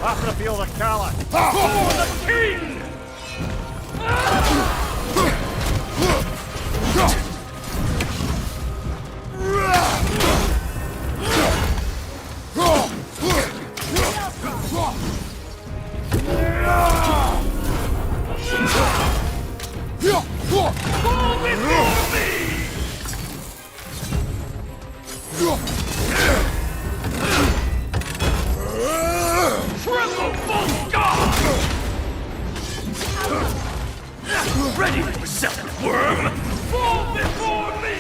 After the field of Kala. For the king! Fall before me! Tremble, false god! Ready for receptive worm! Fall before me!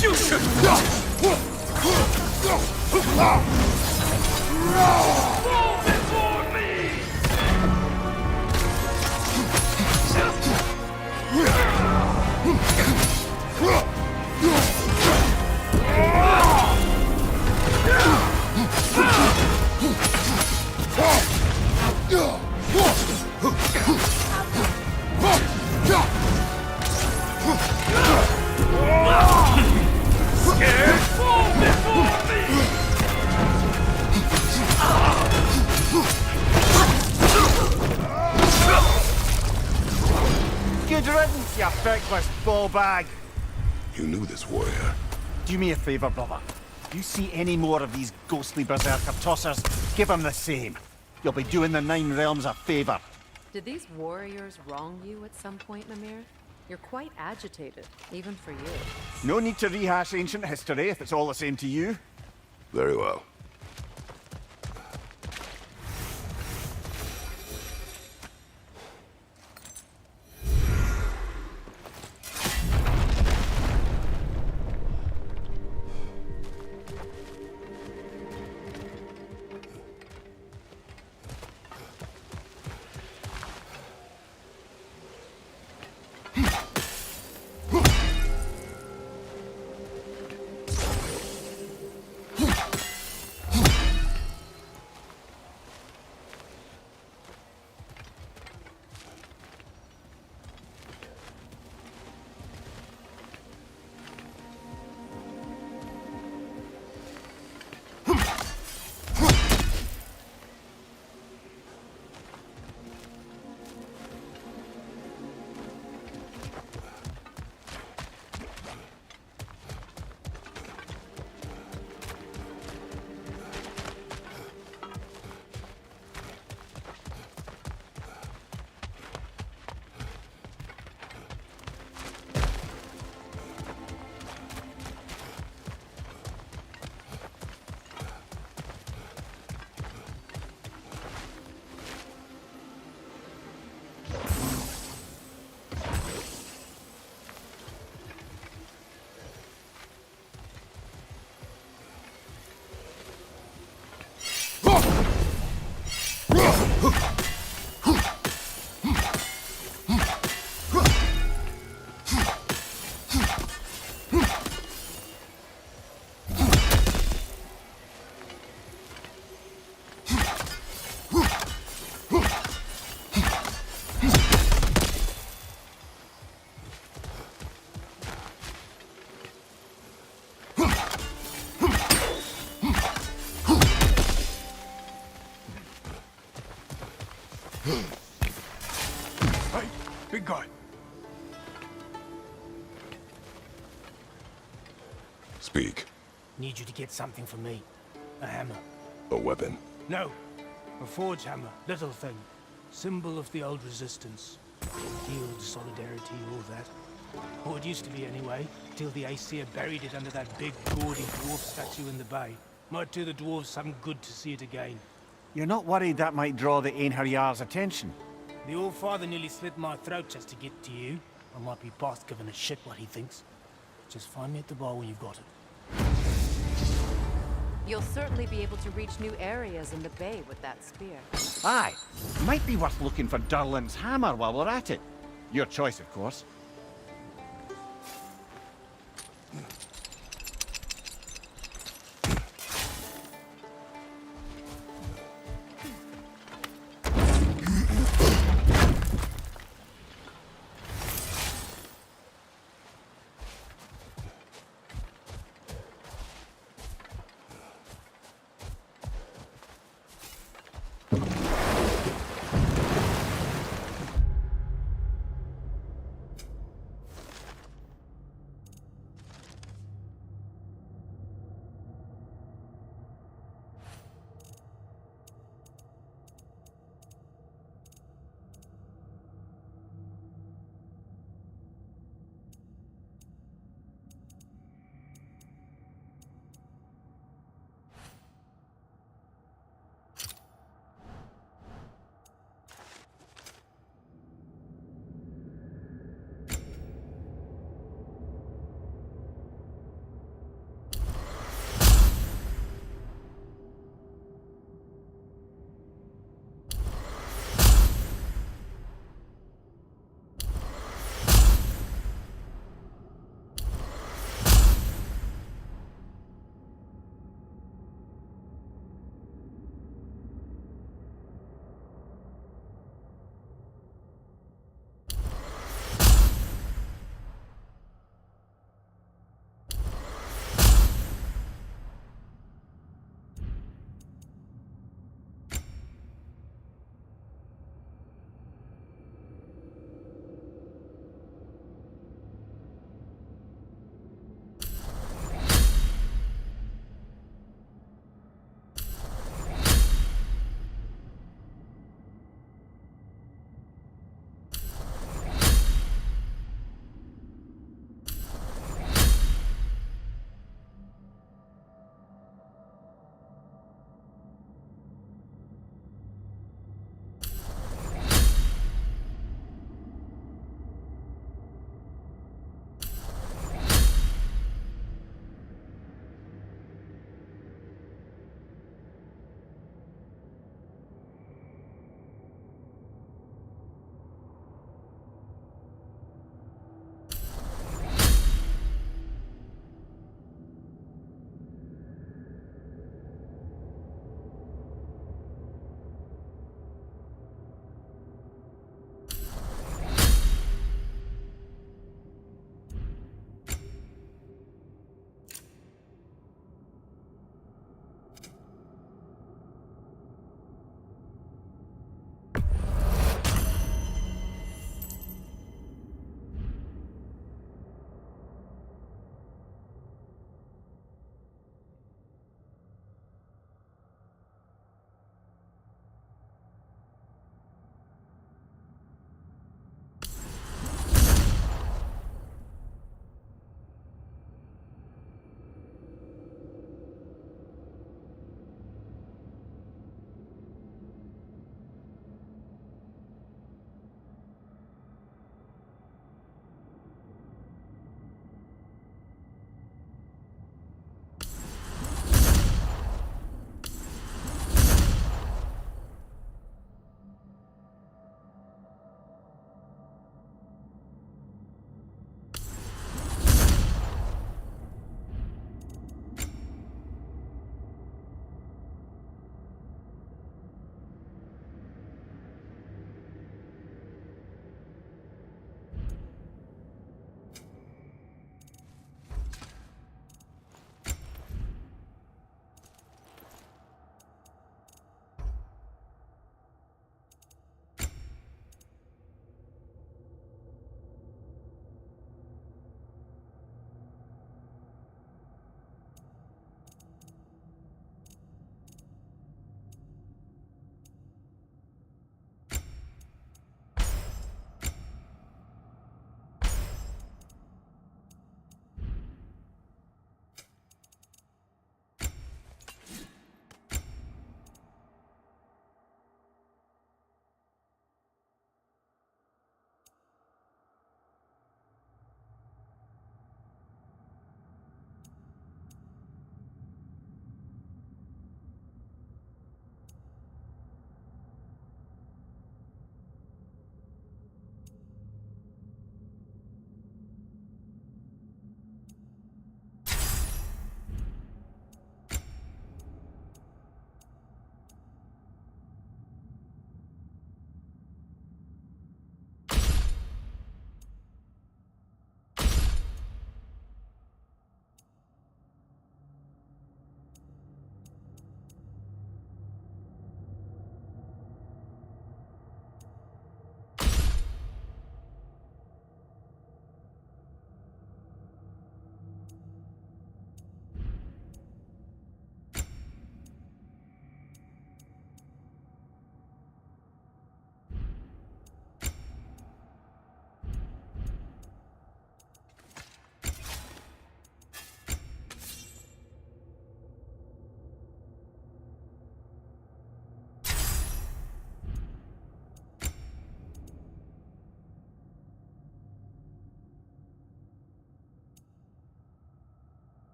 You should fall before me! Scared? Fall before me! Good riddance, you feckless ball bag. You knew this warrior. Do me a favour, brother. If you see any more of these ghostly berserker tossers, give them the same. You'll be doing the Nine Realms a favour. Did these warriors wrong you at some point, Mimir? You're quite agitated, even for you. No need to rehash ancient history if it's all the same to you. Very well. Hey, big guy. Speak. Need you to get something for me. A hammer. A weapon. No. A forge hammer. Little thing. Symbol of the old resistance. Guild, solidarity, all that. Or it used to be anyway, till the Aesir buried it under that big, gaudy dwarf statue in the bay. Might do the dwarves some good to see it again. You're not worried that might draw the Einherjar's attention? The old father nearly slit my throat just to get to you. I might be past giving a shit what he thinks. Just find me at the bar when you've got it. You'll certainly be able to reach new areas in the bay with that spear. Aye. Might be worth looking for Durlin's hammer while we're at it. Your choice, of course.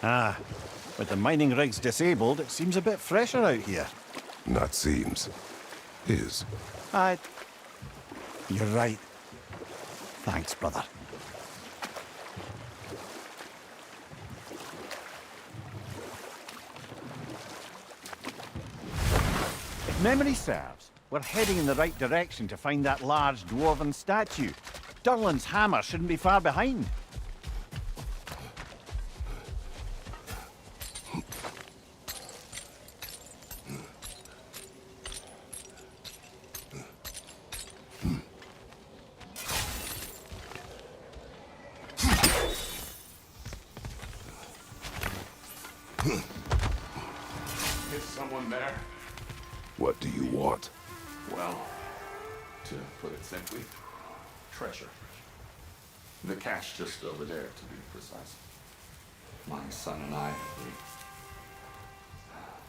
Ah, with the mining rigs disabled, it seems a bit fresher out here. Not seems. Is. You're right. Thanks, brother. If memory serves, we're heading in the right direction to find that large dwarven statue. Durlin's hammer shouldn't be far behind. Is someone there? What do you want? Well, to put it simply, treasure. The cache just over there, to be precise. My son and I,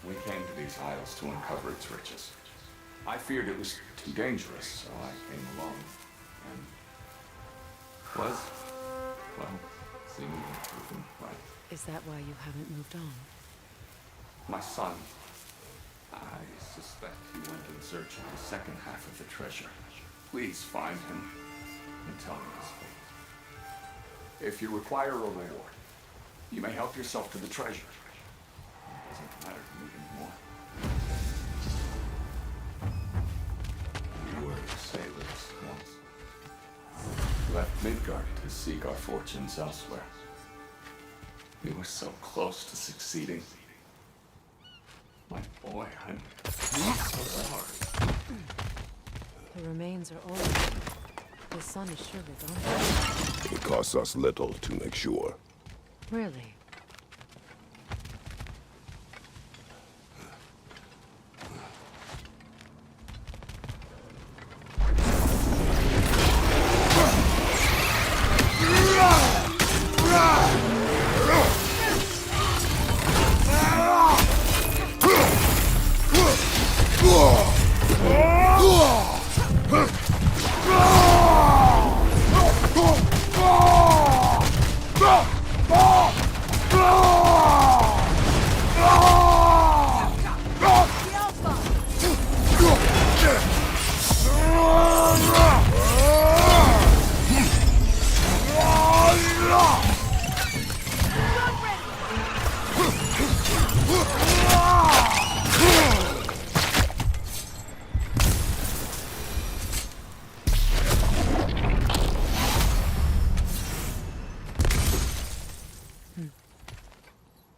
we came to these isles to uncover its riches. I feared it was too dangerous, so I came along. And was, well, seemingly proven right. Is that why you haven't moved on? My son, I suspect he went in search of the second half of the treasure. Please find him and tell me his fate. If you require a reward, you may help yourself to the treasure. It doesn't matter to me anymore. We were sailors once. Left Midgard to seek our fortunes elsewhere. We were so close to succeeding. My boy, I'm so sorry. The remains are old. The sun is surely gone. It costs us little to make sure. Really?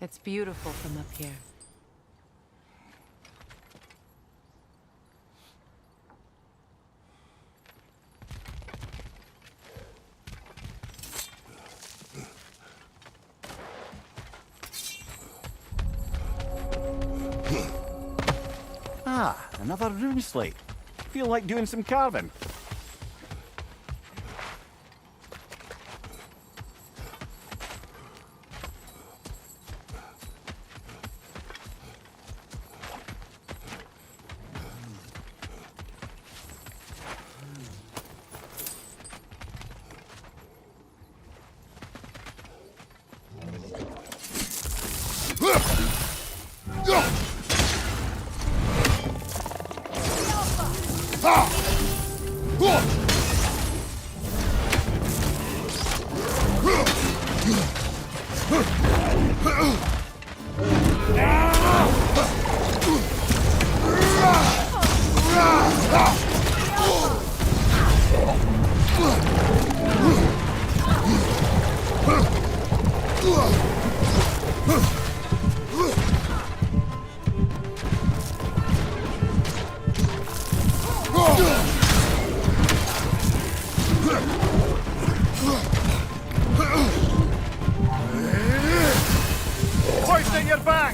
It's beautiful from up here. Ah, another rune slate. Feel like doing some carving. Hoisting your back!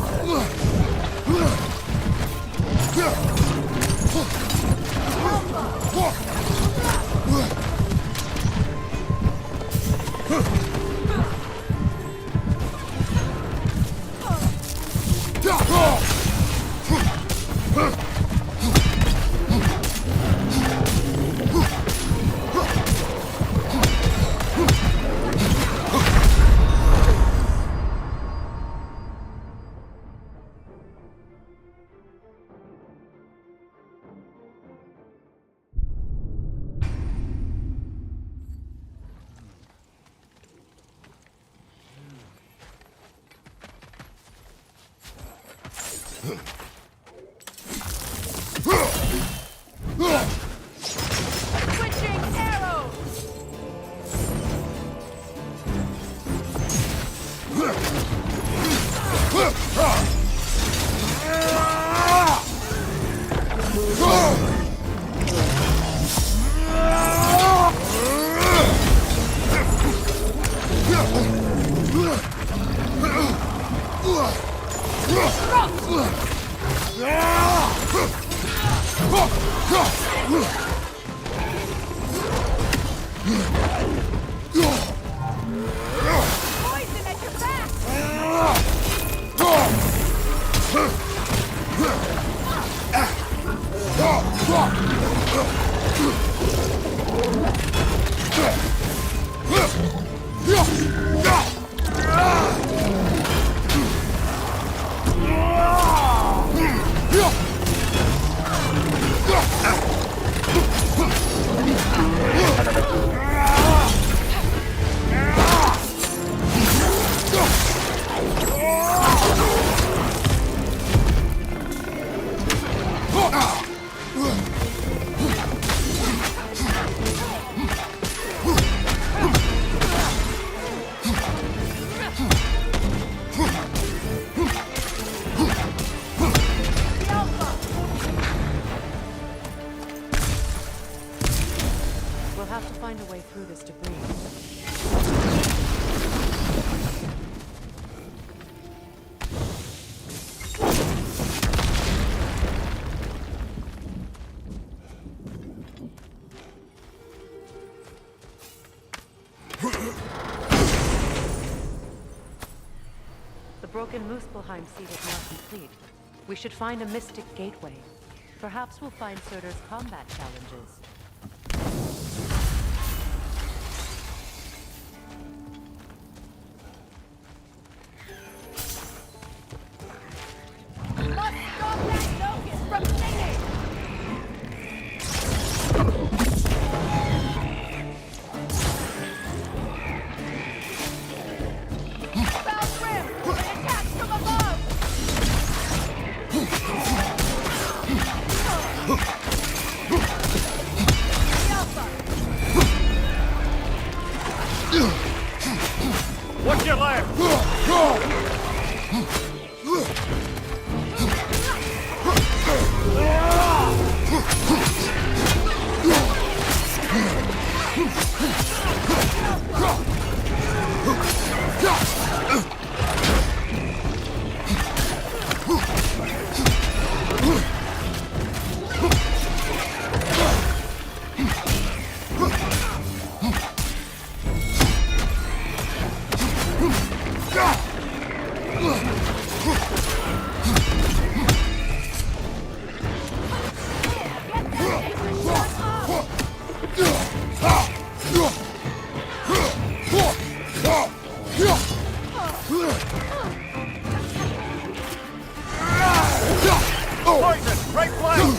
Poison at your back! We'll have to find a way through this debris. The broken Muspelheim seed is now complete. We should find a mystic gateway. Perhaps we'll find Surtur's combat challenges. Must stop that locust from singing! Foul Grim! An attack from above! What's your left? Poison! Right flank!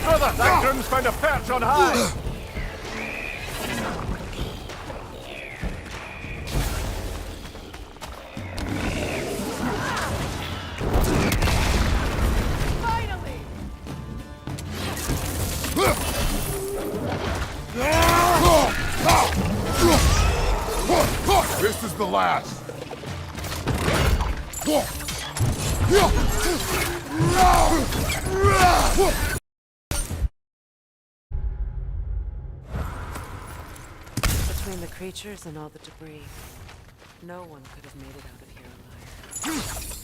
Brother, that Grim's found a perch on high! Finally! This is the last. Between the creatures and all the debris, no one could have made it out of here alive.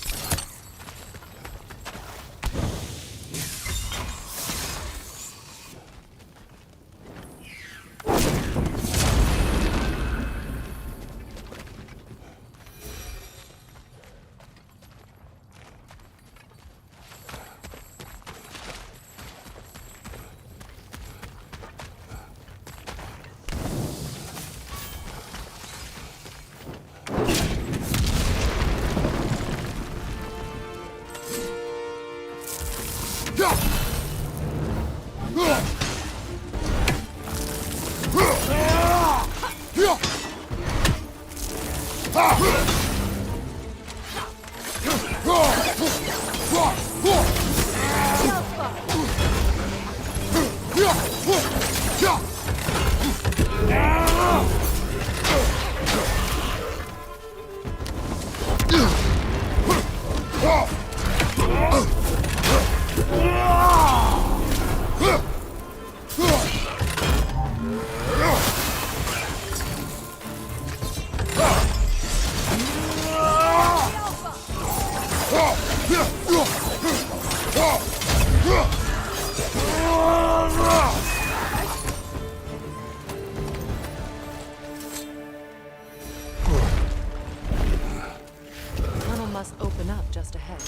The tunnel must open up just ahead.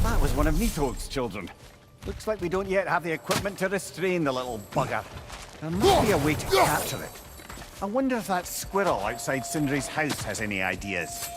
That was one of Nito's children. Looks like we don't yet have the equipment to restrain the little bugger. There must be a way to capture it. I wonder if that squirrel outside Sindri's house has any ideas.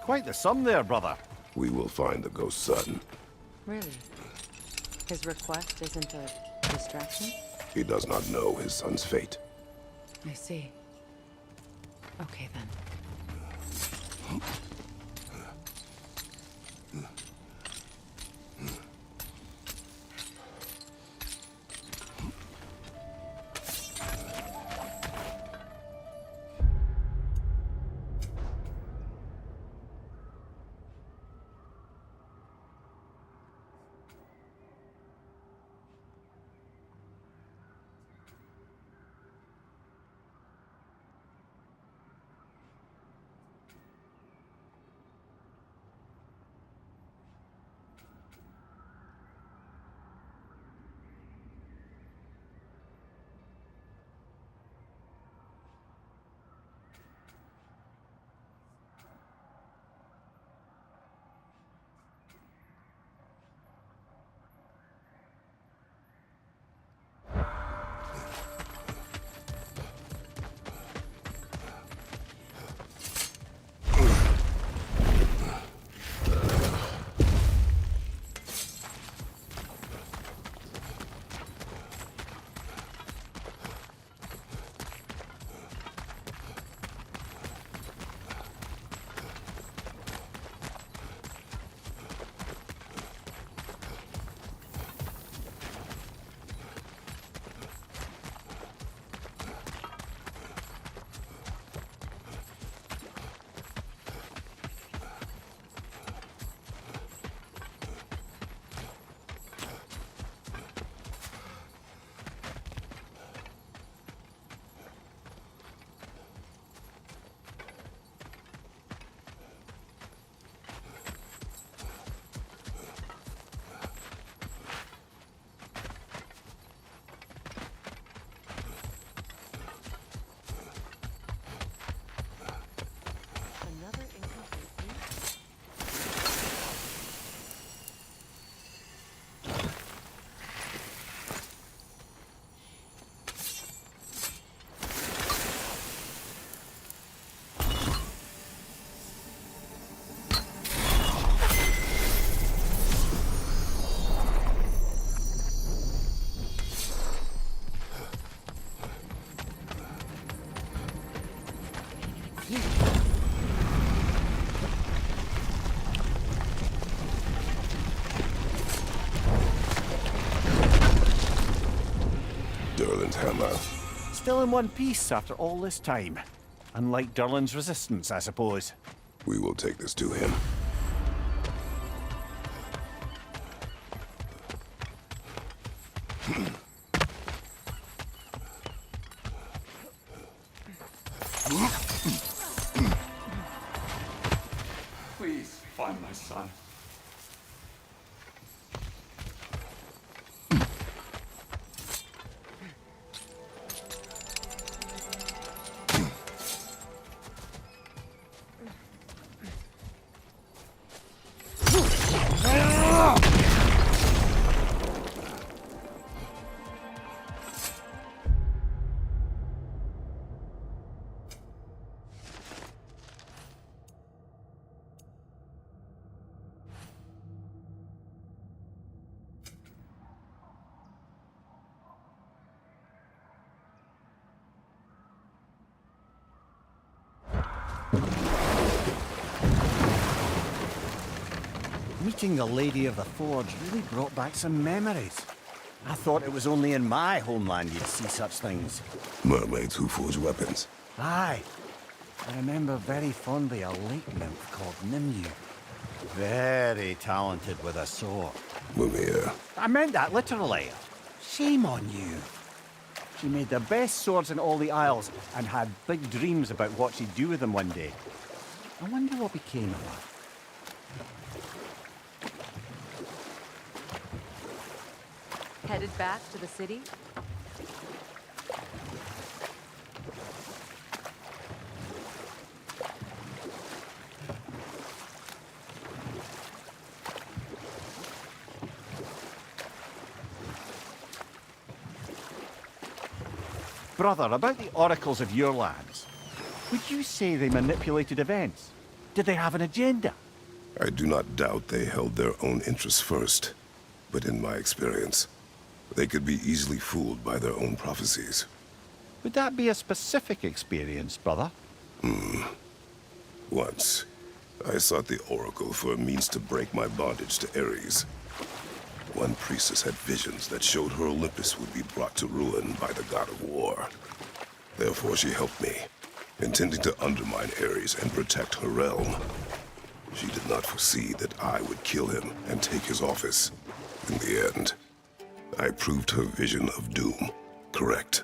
Quite the sum there, brother. We will find the ghost son. Really? His request isn't a distraction? He does not know his son's fate. I see. Okay then. hammer. Still in one piece after all this time. Unlike Durlin's resistance, I suppose. We will take this to him. Please find my son. Meeting the Lady of the Forge really brought back some memories. I thought it was only in my homeland you'd see such things. Mermaids who forge weapons. Aye. I remember very fondly a lake nymph called Nvidia. Very talented with a sword. Mumia. I meant that literally. Shame on you. She made the best swords in all the Isles and had big dreams about what she'd do with them one day. I wonder what became of her. Headed back to the city? Brother, about the oracles of your lands, would you say they manipulated events? Did they have an agenda? I do not doubt they held their own interests first. But in my experience, they could be easily fooled by their own prophecies. Would that be a specific experience, brother? Once, I sought the Oracle for a means to break my bondage to Ares. One priestess had visions that showed her Olympus would be brought to ruin by the god of war. Therefore she helped me, intending to undermine Ares and protect her realm. She did not foresee that I would kill him and take his office. In the end, I proved her vision of doom correct.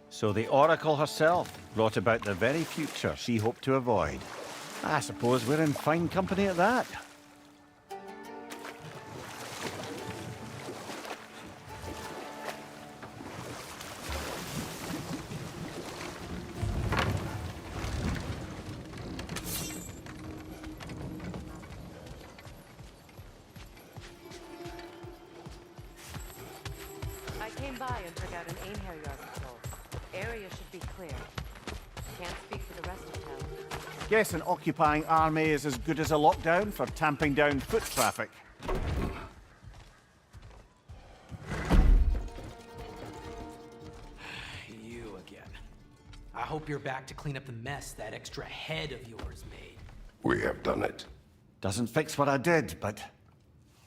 So the Oracle herself brought about the very future she hoped to avoid. I suppose we're in fine company at that. I came by and took out an Aesir patrol. Area should be clear. Can't speak for the rest of town. Guess an occupying army is as good as a lockdown for tamping down foot traffic. You again. I hope you're back to clean up the mess that extra head of yours made. We have done it. Doesn't fix what I did, but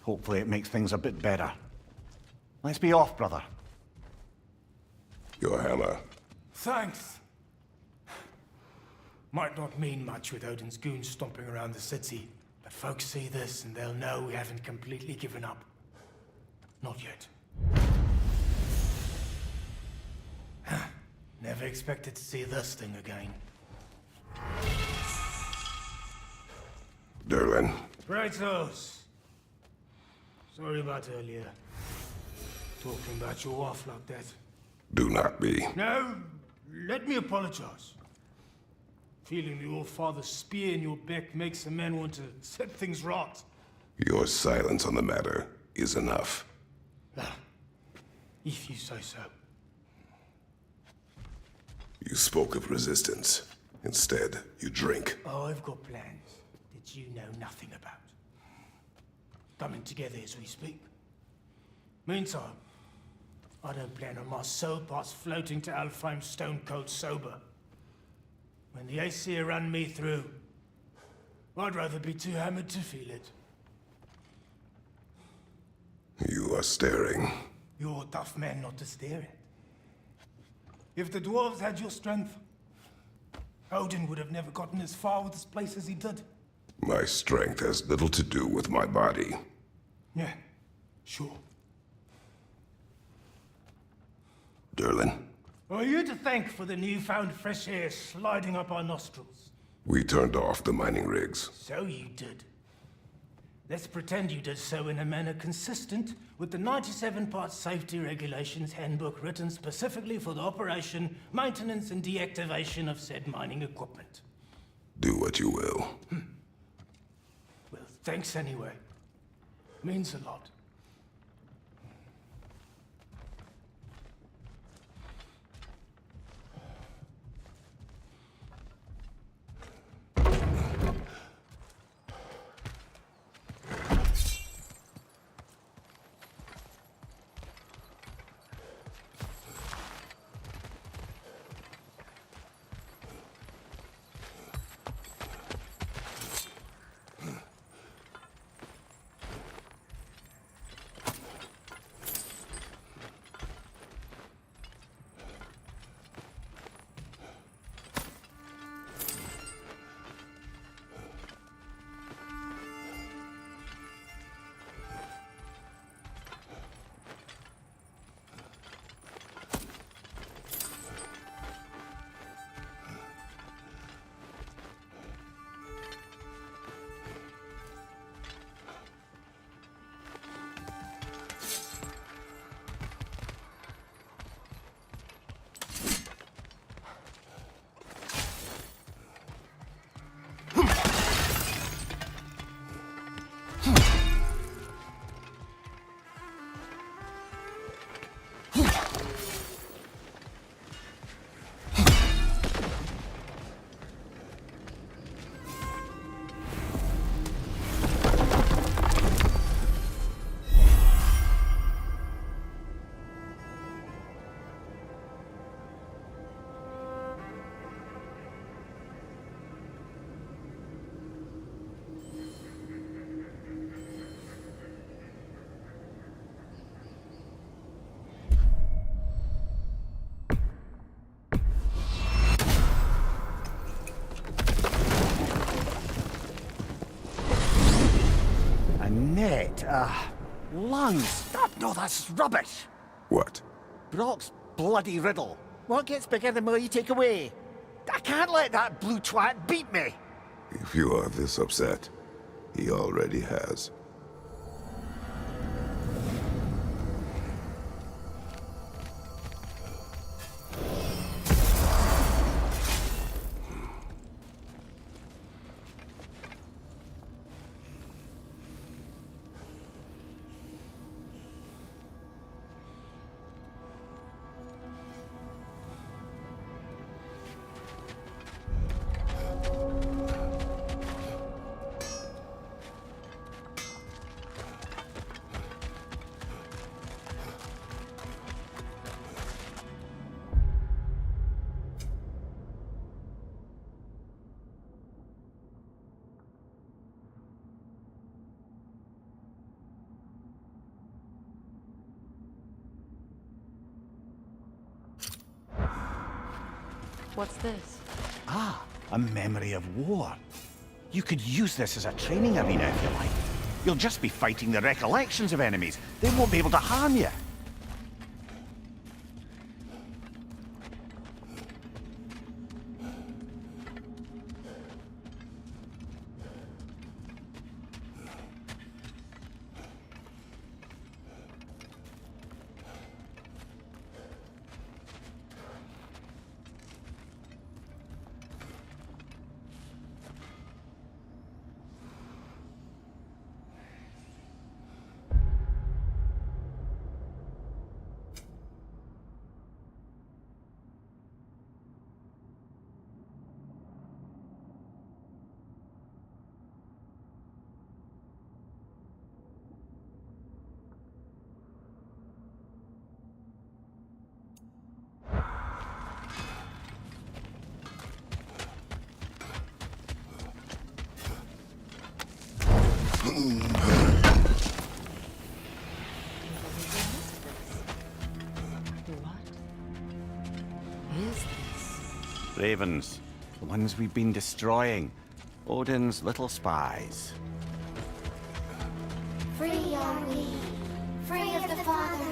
hopefully it makes things a bit better. Let's be off, brother. Your hammer. Thanks. Might not mean much with Odin's goons stomping around the city, but folks see this and they'll know we haven't completely given up. Not yet. Never expected to see this thing again. Derlin. Kratos! Sorry about earlier. Talking about your wife like that. Do not be. No, let me apologize. Feeling the All-Father's spear in your back makes a man want to set things right. Your silence on the matter is enough. If you say so. You spoke of resistance. Instead, you drink. Oh, I've got plans that you know nothing about. Coming together as we speak. Meantime, I don't plan on my soul parts floating to Alfheim stone cold sober. When the Aesir run me through, I'd rather be too hammered to feel it. You are staring. You're a tough man not to stare at. If the dwarves had your strength, Odin would have never gotten as far with this place as he did. My strength has little to do with my body. Yeah, sure. Derlin, Are you to thank for the newfound fresh air sliding up our nostrils? we turned off the mining rigs. So you did. Let's pretend you did so in a manner consistent with the 97-part safety regulations handbook written specifically for the operation, maintenance, and deactivation of said mining equipment. Do what you will. Well, thanks anyway. Means a lot. Lungs. Oh, no, that's rubbish. What? Brock's bloody riddle. What gets bigger the more you take away? I can't let that blue twat beat me. If you are this upset, he already has. What's this? Ah, a memory of war. You could use this as a training arena if you like. You'll just be fighting the recollections of enemies. They won't be able to harm you. Ravens. The ones we've been destroying. Odin's little spies. Free are we, free of the Father.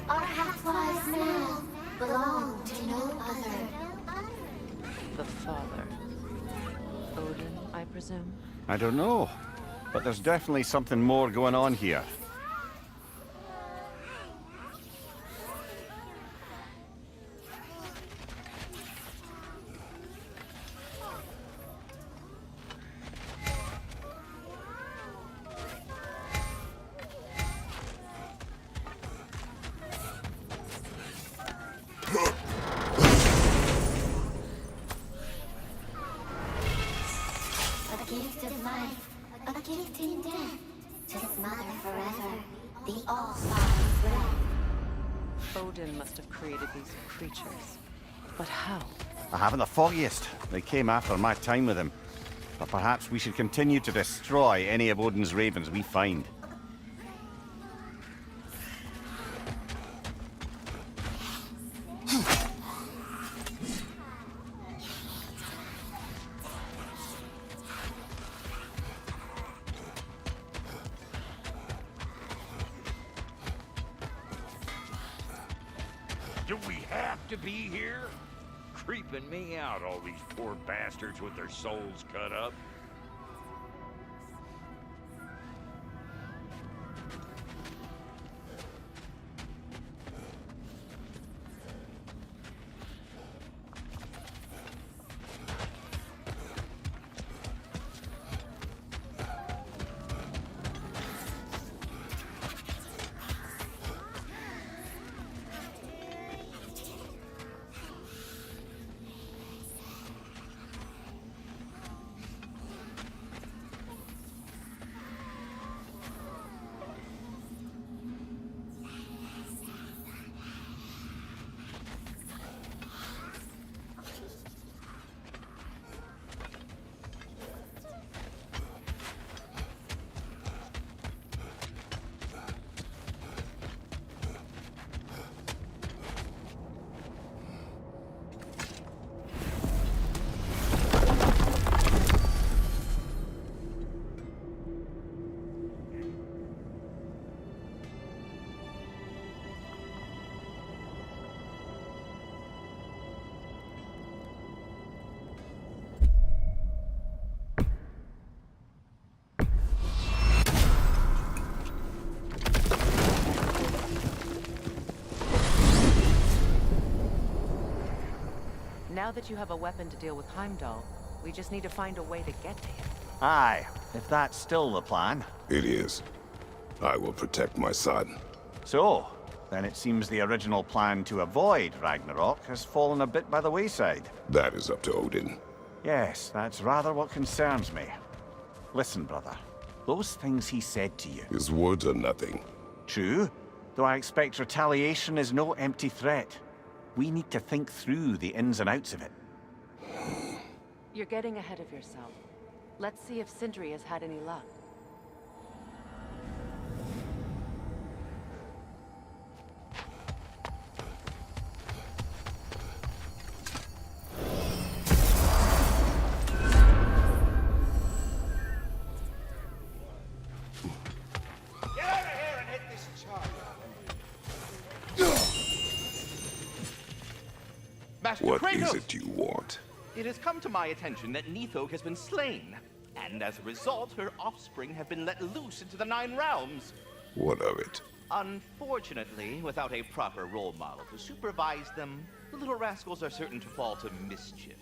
Our half-lives now belong to no other. The father. Odin, I presume? I don't know, but there's definitely something more going on here. A gift of life, a gift in death, to his mother forever, the all-father's breath. Odin must have created these creatures. But how? I haven't the foggiest. They came after my time with him. But perhaps we should continue to destroy any of Odin's ravens we find. Do we have to be here? Creeping me out, all these poor bastards with their souls cut up. Now that you have a weapon to deal with Heimdall, we just need to find a way to get to him. Aye, if that's still the plan. It is. I will protect my son. So, then it seems the original plan to avoid Ragnarok has fallen a bit by the wayside. That is up to Odin. Yes, that's rather what concerns me. Listen, brother. Those things he said to you. His words are nothing. True, though I expect retaliation is no empty threat. We need to think through the ins and outs of it. You're getting ahead of yourself. Let's see if Sindri has had any luck. Get out of here and hit this charge. Master What Kratos! is it you want? It has come to my attention that Nithog has been slain, and as a result, her offspring have been let loose into the Nine Realms. What of it? Unfortunately, without a proper role model to supervise them, the little rascals are certain to fall to mischief.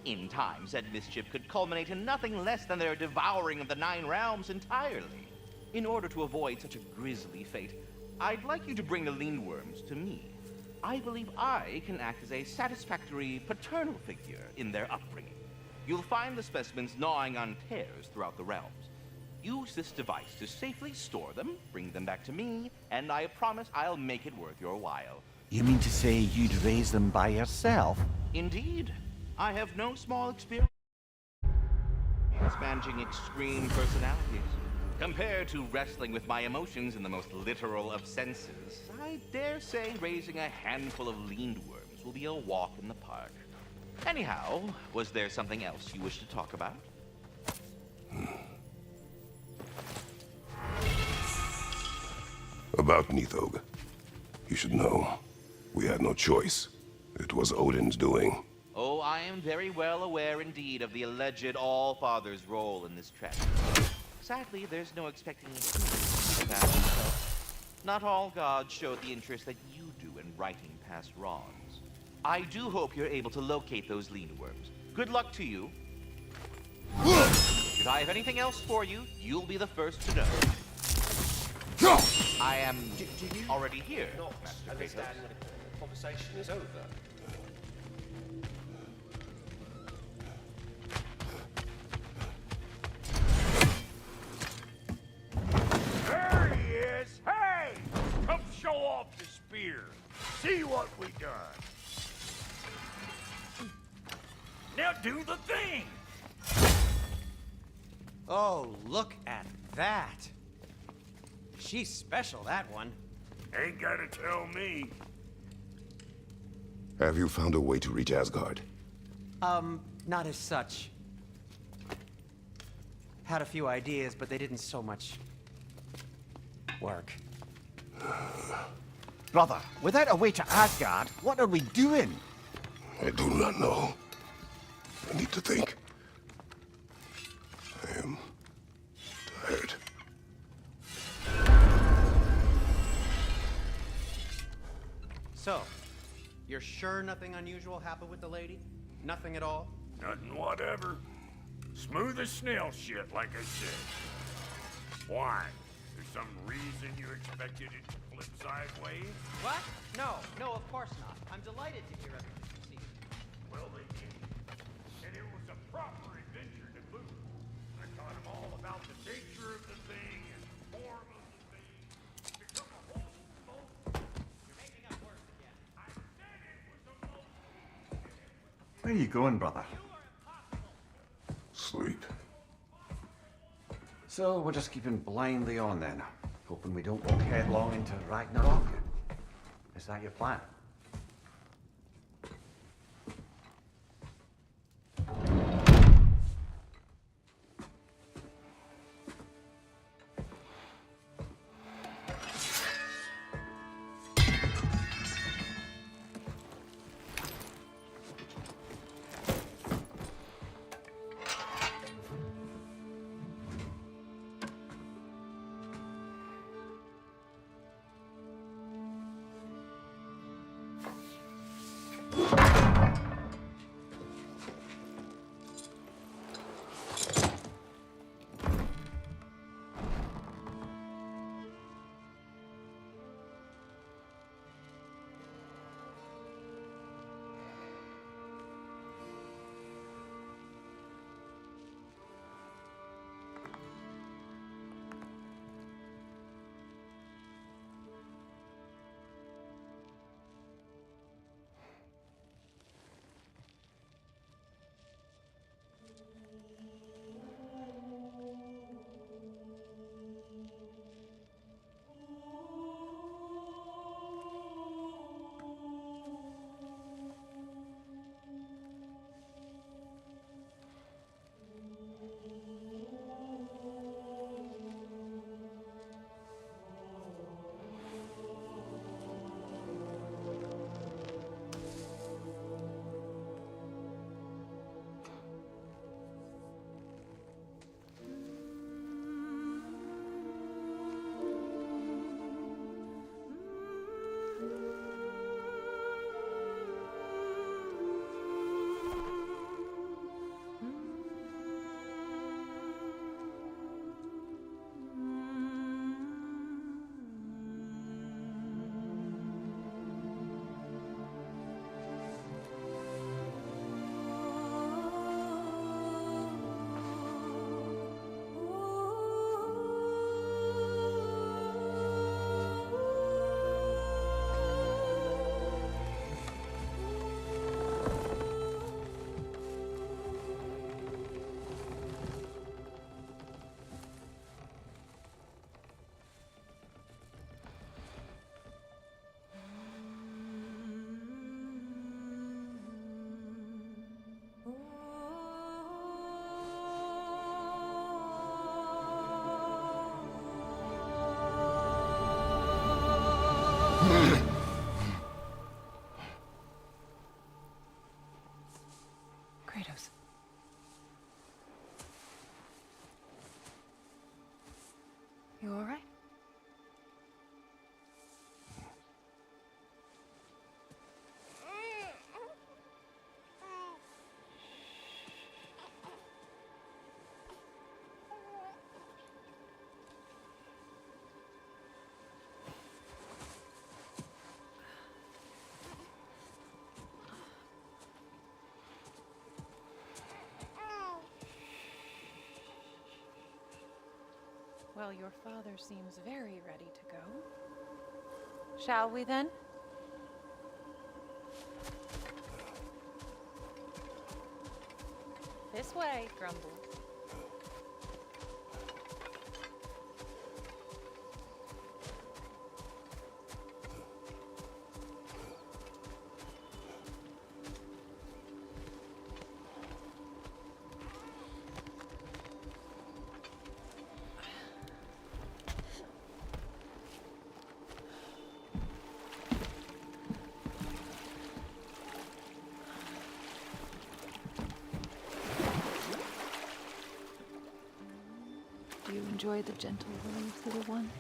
In time, said mischief could culminate in nothing less than their devouring of the Nine Realms entirely. In order to avoid such a grisly fate, I'd like you to bring the Lindworms to me. I believe I can act as a satisfactory paternal figure in their upbringing. You'll find the specimens gnawing on tears throughout the realms. Use this device to safely store them, bring them back to me, and I promise I'll make it worth your while. You mean to say you'd raise them by yourself? Indeed. I have no small experience managing extreme personalities. Compared to wrestling with my emotions in the most literal of senses, I dare say raising a handful of Lindworms will be a walk in the park. Anyhow, was there something else you wish to talk about? About Nithog. You should know. We had no choice. It was Odin's doing. Oh, I am very well aware indeed of the alleged All-Father's role in this tragedy. Sadly, there's no expecting a human to pass himself. Not all gods show the interest that you do in righting past wrongs. I do hope you're able to locate those lean worms. Good luck to you. If I have anything else for you, you'll be the first to know. I am already here, Master Kratos. That the conversation is over. There he is! Hey! Come show off the spear. See what we done. Now do the thing! Oh, look at that. She's special, that one. Ain't gotta tell me. Have you found a way to reach Asgard? Not as such. Had a few ideas, but they didn't so much work. Brother, without a way to Asgard, what are we doing? I do not know. I need to think. I am tired. So, you're sure nothing unusual happened with the lady? Nothing at all? Nothing whatever. Smooth as snail shit, like I said. Why? There's some reason you expected it to flip sideways? What? No, of course not. I'm delighted to hear everything you see. Well, they did. And it was a proper adventure to boot. I taught them all about the nature of the thing and the form of the thing. Become a whole smoke. You're making up words again. I said it was a mold. Where are you going, brother? Sleep. So we're just keeping blindly on then, hoping we don't walk headlong into Ragnarok. Is that your plan? Kratos. You all right? Well, your father seems very ready to go. Shall we then? This way, Grumble. Do you enjoy the gentle waves, little one?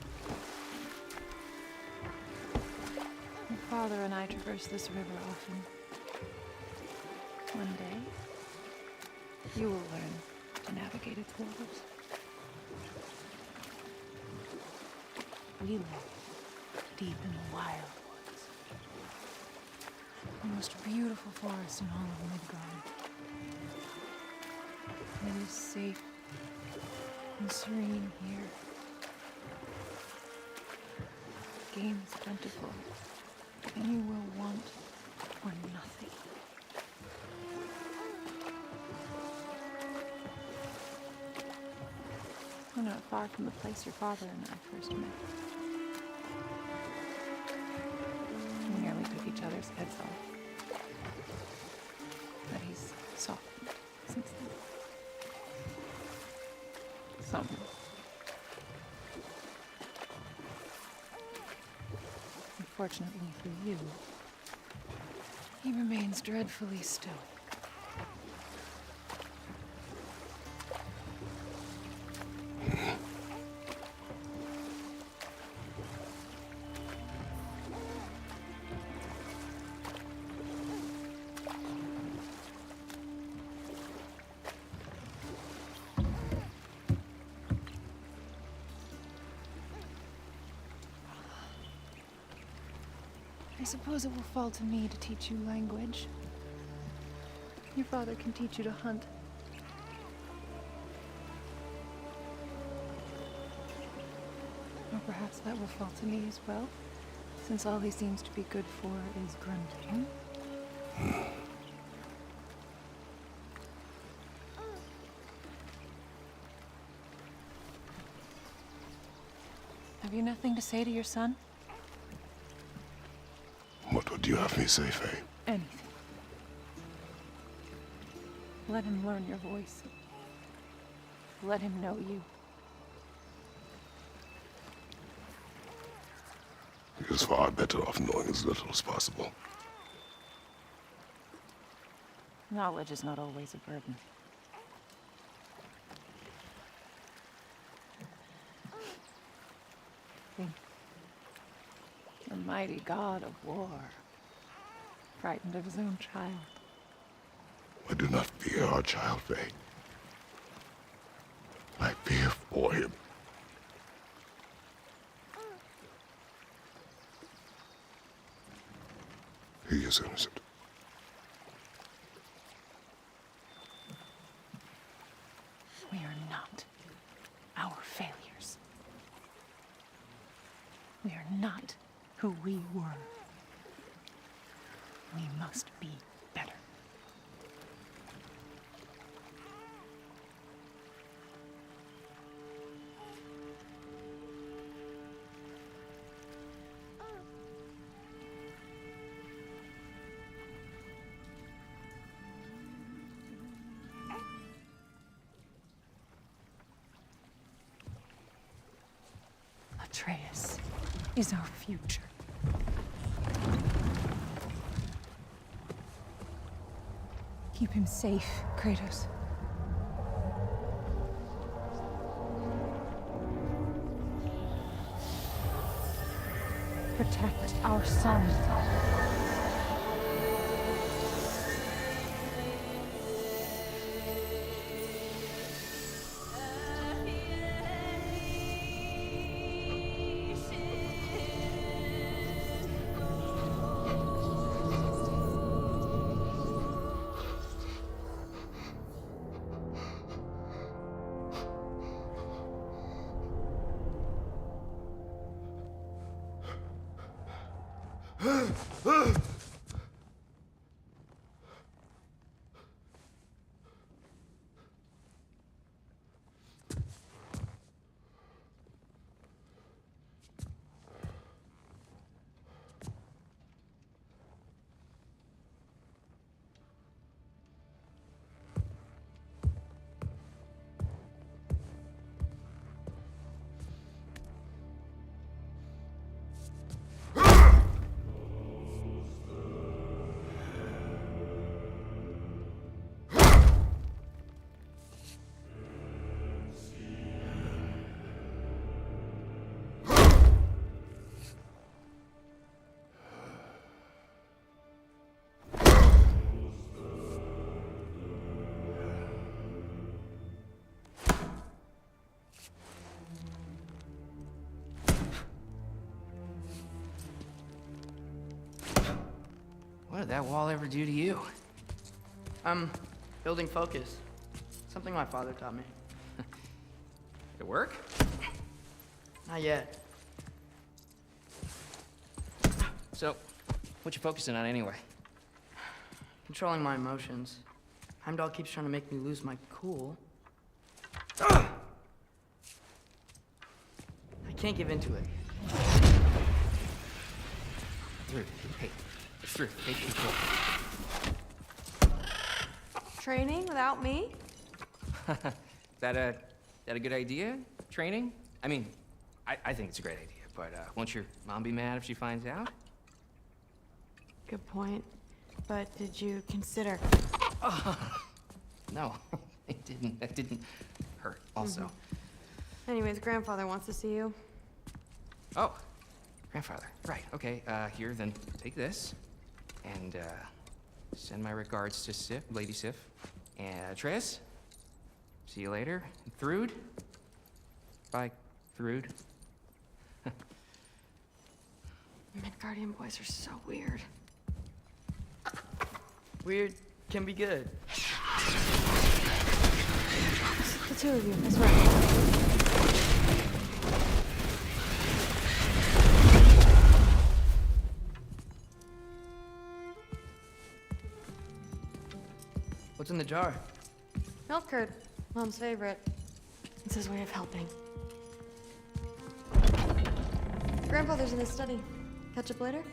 Your father and I traverse this river often. One day, you will learn to navigate its waters. We live deep in the wild woods. The most beautiful forest in all of Midgard. It is safe and serene here. Game is plentiful, and you will want for nothing. We're not far from the place your father and I first met. We nearly took each other's heads off. But he's softened since then. Some. Unfortunately for you, he remains dreadfully stoic. I suppose it will fall to me to teach you language. Your father can teach you to hunt. Or perhaps that will fall to me as well, since all he seems to be good for is grunting. Have you nothing to say to your son? What would you have me say, Faye? Anything. Let him learn your voice. Let him know you. He is far better off knowing as little as possible. Knowledge is not always a burden. Think. The mighty god of war, frightened of his own child. I do not fear our child, Faye. I fear for him. He is innocent. We are not our failures. We are not who we were. We must be better. Atreus is our future. Keep him safe, Kratos. Protect our son. What did that wall ever do to you? Building focus. Something my father taught me. Did it work? Not yet. So, what you focusing on anyway? Controlling my emotions. Heimdall keeps trying to make me lose my cool. I can't give into it. Through. Hey. It's through. Hey, control. Training without me? Is that a good idea? Training? I mean, I think it's a great idea, but won't your mom be mad if she finds out? Good point. But did you consider? No, it didn't. That didn't hurt. Also. Anyways, grandfather wants to see you. Oh, grandfather. Right. Okay. Here, then take this, and send my regards to Sif, Lady Sif, and Atreus. See you later. Thrud. Bye, Thrud. Midgardian boys are so weird. Weird can be good. The two of you, that's right. What's in the jar? Milk curd, Mom's favorite. It's his way of helping. Grandfather's in his study. Catch up later?